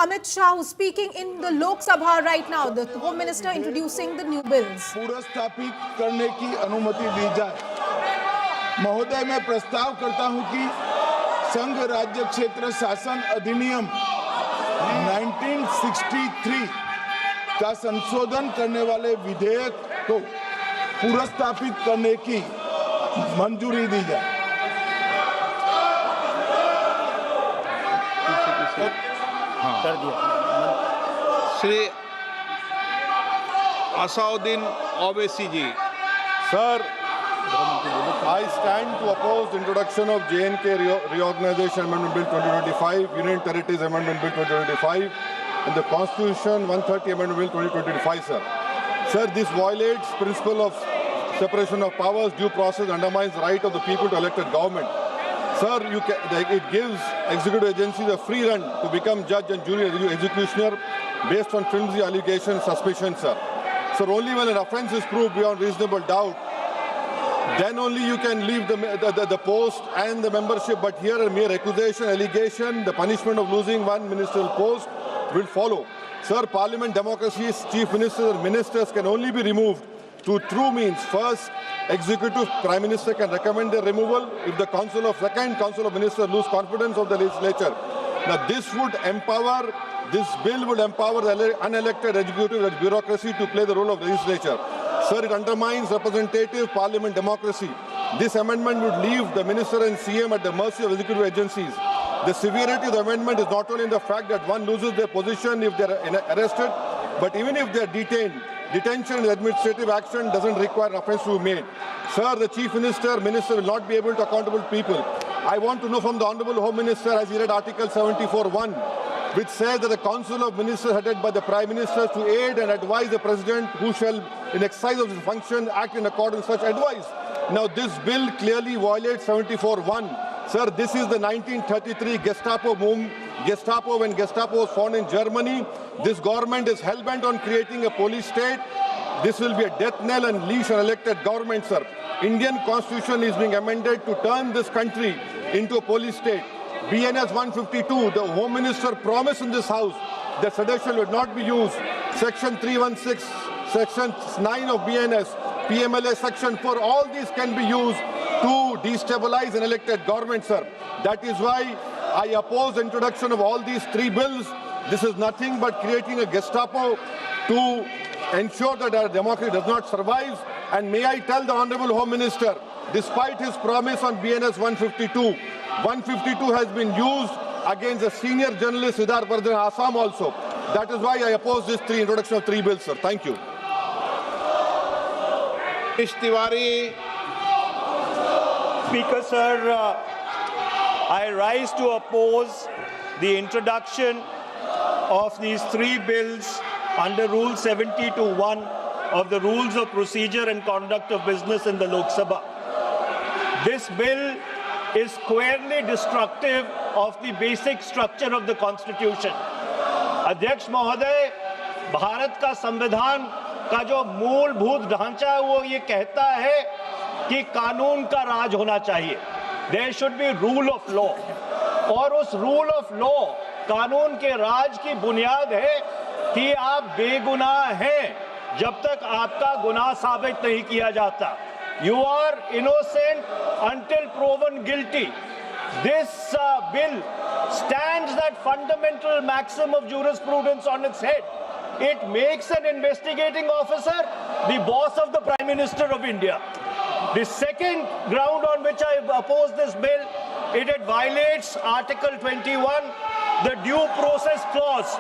Amit Shah, who's speaking in the Lok Sabha right now, the Home Minister introducing the new bills. पुनर्स्थापित करने की अनुमति दी जाए। महोदय, मैं प्रस्ताव करता हूं कि संघ राज्य क्षेत्र शासन अधिनियम 1963 का संशोधन करने वाले विधेयक को पुनर्स्थापित करने की मंजूरी दी जाए। कर दिया श्री असाउद्दीन ओवैसी जी। Sir, I stand to oppose the introduction of J&K Reorganization Amendment Bill 2025, Union Territories Amendment Bill 2025, and the Constitution 130 Amendment Bill 2025, sir. Sir, this violates principle of separation of powers, due process, undermines the right of the people to elect a government. Sir, it gives executive agencies a free run to become judge and jury executioner based on flimsy allegations, suspicions, sir. Sir, only when an offence is proved beyond reasonable doubt, then only you can leave the post and the membership. But here a mere accusation, allegation, the punishment of losing one ministerial post will follow. Sir, Parliament democracy's chief ministers and ministers can only be removed through true means. First, executive prime minister can recommend their removal if the second council of ministers lose confidence of the legislature. Now this bill would empower the unelected executive bureaucracy to play the role of legislature. Sir, it undermines representative parliament democracy. This amendment would leave the minister and CM at the mercy of executive agencies. The severity of the amendment is not only in the fact that one loses their position if they are arrested, but even if they are detained. Detention and administrative action doesn't require offence to be made. Sir, the Chief Minister will not be able to accountable people. I want to know from the Honourable Home Minister, as he read Article 74(1), which says that the Council of Ministers headed by the Prime Minister to aid and advise the President who shall, in exercise of his function, act in accordance with such advice. Now, this bill clearly violates 74(1). Sir, this is the 1933 Gestapo when Gestapo was found in Germany. This government is hell-bent on creating a police state. This will be a death knell and leash on elected government, sir. Indian Constitution is being amended to turn this country into a police state. BNS 152, the Home Minister promised in this House that sedition would not be used. Section 316, Section 9 of BNS, PMLA Section 4, all these can be used to destabilize an elected government, sir. That is why I oppose the introduction of all these three bills. This is nothing but creating a Gestapo to ensure that our democracy does not survive. And may I tell the Honourable Home Minister, despite his promise on BNS 152, 152 has been used against a senior journalist, Siddharth Vardhan, Assam also. That is why I oppose this introduction of three bills, sir. Thank you. Tiwari. Speaker, sir, I rise to oppose the introduction of these three bills under Rule 70(1) of the Rules of Procedure and Conduct of Business in the Lok Sabha. This bill is squarely destructive of the basic structure of the Constitution. अध्यक्ष महोदय, भारत का संविधान का जो मूलभूत ढांचा है वो ये कहता है कि कानून का राज होना चाहिए. There should be rule of law. और उस rule of law, कानून के राज की बुनियाद है कि आप बेगुनाह हैं जब तक आपका गुनाह साबित नहीं किया जाता. You are innocent until proven guilty. This bill stands that fundamental maxim of jurisprudence on its head. It makes an investigating officer the boss of the Prime Minister of India. The second ground on which I oppose this bill, it violates Article 21, the due process clause.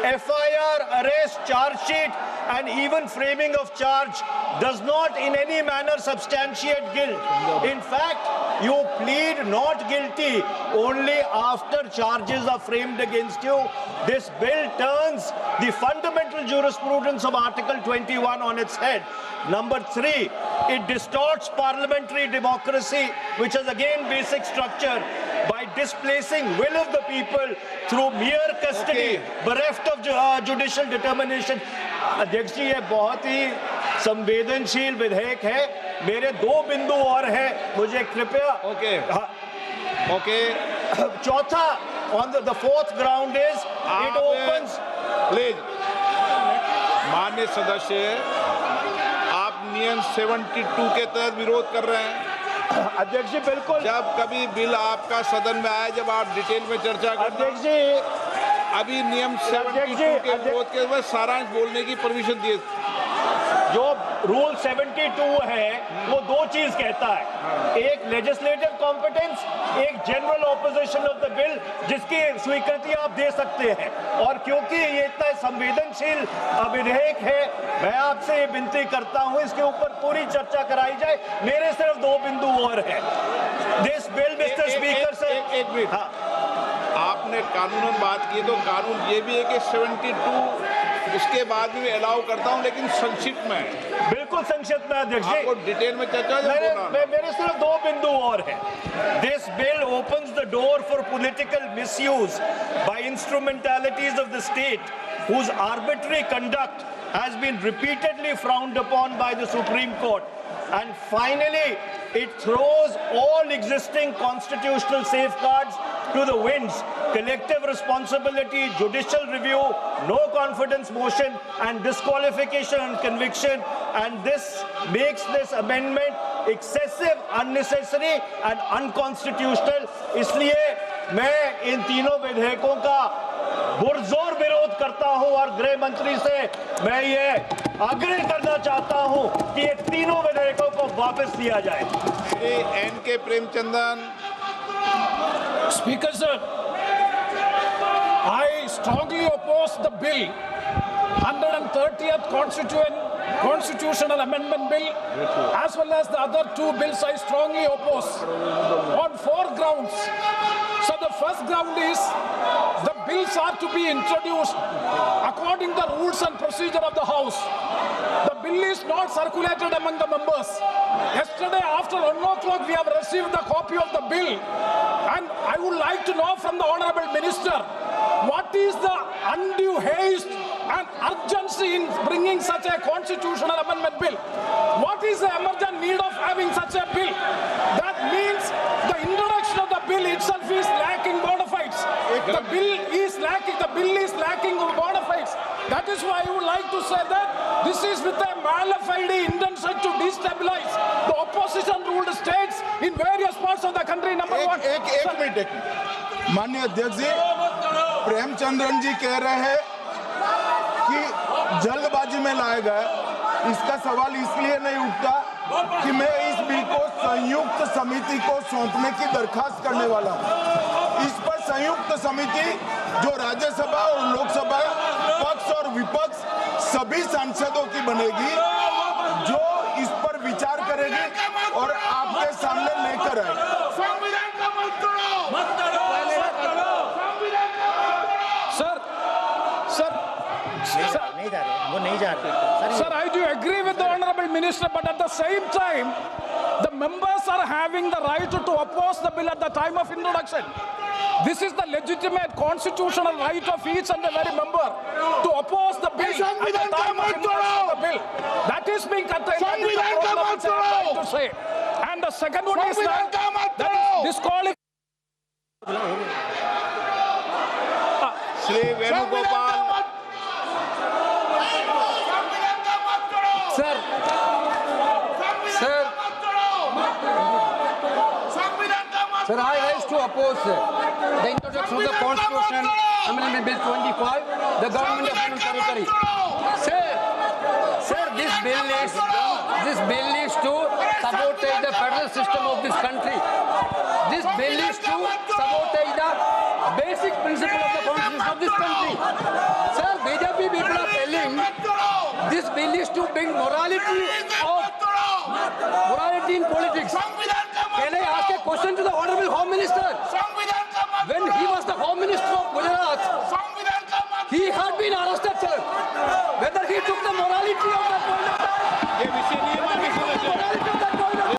FIR, arrest, charge sheet, and even framing of charge does not in any manner substantiate guilt. In fact, you plead not guilty only after charges are framed against you. This bill turns the fundamental jurisprudence of Article 21 on its head. Number three, it distorts parliamentary democracy, which is again basic structure, by displacing will of the people through mere custody, bereft of judicial determination. अध्यक्ष जी, ये बहुत ही संवेदनशील विधेयक है. मेरे दो बिंदु और हैं, मुझे कृपया. चौथा the fourth ground is it opens. Please माननीय सदस्य, आप नियम 72 के तहत विरोध कर रहे हैं। अध्यक्ष जी बिल्कुल। जब कभी बिल आपका सदन में आए, जब आप डिटेल में चर्चा करते हैं। अध्यक्ष जी अभी नियम 72 के विरोध के बाद सारांश बोलने की परमिशन दिए। जो रूल 72 है वो दो चीज कहता है, एक लेजिस्लेटिव कॉम्पिटेंस, एक general opposition of the bill, जिसकी स्वीकृति आप दे सकते हैं। और क्योंकि ये इतना संवेदनशील विधेयक है, मैं आपसे ये विनती करता हूं इसके ऊपर पूरी चर्चा कराई जाए। मेरे सिर्फ दो बिंदु और हैं। दिस बिल मिस्टर स्पीकर से एक मिनट। हाँ, आपने कानूनन बात की, तो कानून ये भी है कि 72 उसके बाद भी अलाउ करता हूं, लेकिन संक्षिप्त में। बिल्कुल संक्षिप्त में अध्यक्ष जी। आपको डिटेल में चर्चा मेरे सिर्फ दो बिंदु और हैं। This bill opens the door for political misuse by instrumentalities of the state whose arbitrary conduct has been repeatedly frowned upon by the Supreme Court. And finally, it throws all existing constitutional safeguards to the winds. Collective responsibility, judicial review, no confidence motion, and disqualification and conviction. And this makes this amendment excessive, unnecessary, and unconstitutional. इसलिए मैं इन तीनों विधेयकों का पुरजोर विरोध करता हूं और गृह मंत्री से मैं ये आग्रह करना चाहता हूं कि ये तीनों विधेयकों को वापस लिया जाए। Shri N.K. Premachandran. Speaker sir, I strongly oppose the bill, 130th Constitutional Amendment Bill, as well as the other two bills I strongly oppose on 4 grounds. So the first ground is the bills are to be introduced according to the rules and procedure of the House. The bill is not circulated among the members. Yesterday after 1 o'clock we have received the copy of the bill, and I would like to know from the Honourable Minister, what is the undue haste and urgency in bringing such a constitutional amendment bill? What is the emergent need of having such a bill? That means the introduction of the bill itself is lacking bona fides. The bill is lacking bona fides. That is why I would like to say that this is with a mala fide intention to destabilize the opposition ruled states in various parts of the country. Number one. एक minute माननीय अध्यक्ष जी, प्रेमचंद्रन जी कह रहे हैं कि जल्दबाजी में लाया गया। इसका सवाल इसलिए नहीं उठता कि मैं इस बिल को संयुक्त समिति को सौंपने की दरखास्त करने वाला हूं। इस पर संयुक्त समिति जो राज्यसभा और लोकसभा पक्ष और विपक्ष सभी सांसदों की बनेगी, जो इस पर विचार करेगी और आपके सामने लेकर आएगी। Sir, I do agree with the Honourable Minister, but at the same time, the members are having the right to oppose the bill at the time of introduction. This is the legitimate constitutional right of each and every member to oppose the bill at the time of introduction of the bill. That is being contained in the program, which I am trying to say. And the second one is that is disqualification. Shri Venugopal. Sir, I rise to oppose the introduction of the Constitution Amendment Bill 25, the Government of Union Territory. Sir, this bill is to sabotage the federal system of this country. This bill is to sabotage the basic principle of the Constitution of this country. Sir, BJP people are telling this bill is to bring morality in politics. Can I ask a question to the Honourable Home Minister?